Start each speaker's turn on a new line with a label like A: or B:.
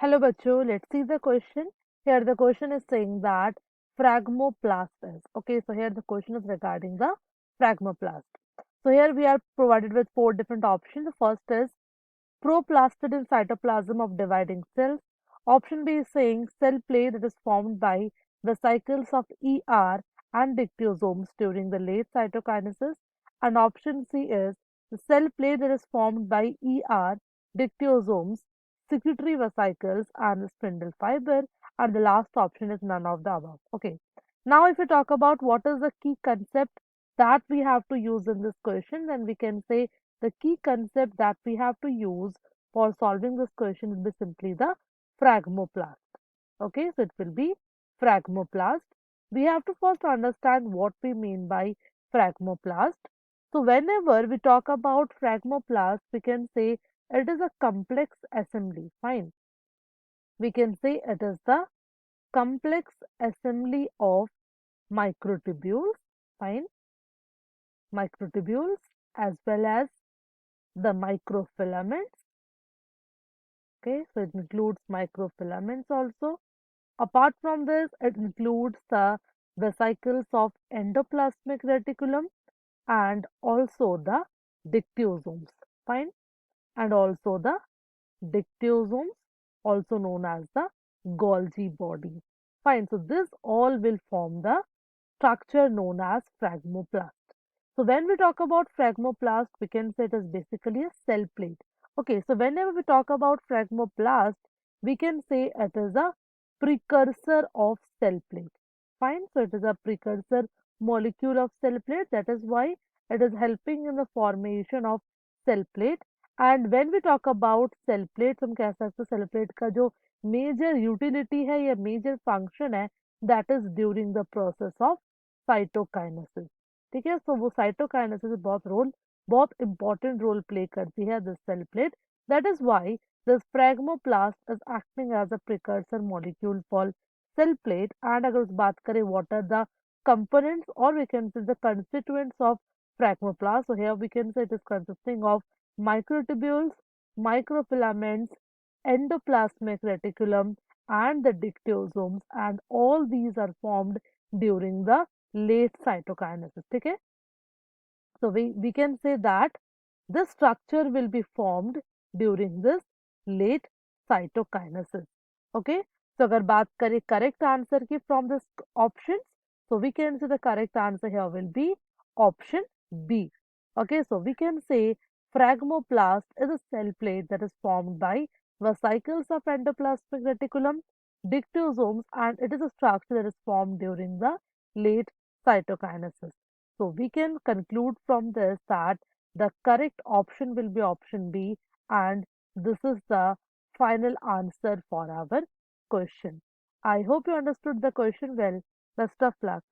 A: Hello, bachcho. Let's see the question. Here, the question is saying that Phragmoplast is. Okay, so here the question is regarding the Phragmoplast. So here we are provided with four different options. The first is proplasted in cytoplasm of dividing cells. Option B is saying cell plate that is formed by vesicles of ER and dictyosomes during the late cytokinesis. And option C is the cell plate that is formed by ER, dictyosomes, secretory vesicles, and the spindle fiber. And the last option is none of the above. Okay. Now, if we talk about what is the key concept that we have to use in this question, then we can say the key concept that we have to use for solving this question will be simply the phragmoplast. Okay, so it will be phragmoplast. We have to first understand what we mean by phragmoplast. So whenever we talk about phragmoplast, we can say it is a complex assembly. Fine. We can say it is the complex assembly of microtubules. Fine. Microtubules as well as the microfilaments. Okay, so it includes microfilaments also. Apart from this, it includes the vesicles of endoplasmic reticulum and also the dictyosomes. Fine, and also the dictyosomes, also known as the Golgi body. Fine, so this all will form the structure known as phragmoplast. So when we talk about phragmoplast, we can say it is basically a cell plate. Okay, so whenever we talk about phragmoplast, we can say it is a precursor of cell plate. Fine, so it is a precursor molecule of cell plate. That is why it is helping in the formation of cell plate. And when we talk about cell plate, हम कह सकते हैं cell plate का जो major utility है या major function है, that is during the process of cytokinesis. ठीक है, so वो cytokinesis बहुत important role play करती है this cell plate. That is why this phragmoplast is acting as a precursor molecule for cell plate. And अगर उस बात करें what are the components or we can say the constituents of phragmoplast, so here we can say it is consisting of microtubules, microfilaments, endoplasmic reticulum, and the dictyosomes, and all these are formed during the late cytokinesis. Okay, so we can say that this structure will be formed during this late cytokinesis. Okay, so अगर बात करें correct answer की from this options, so we can say the correct answer here will be option B. Okay, so we can say phragmoplast is a cell plate that is formed by vesicles of endoplasmic reticulum, dictyosomes, and it is a structure that is formed during the late cytokinesis. So we can conclude from this that the correct option will be option B, and this is the final answer for our question. I hope you understood the question well. Best of luck.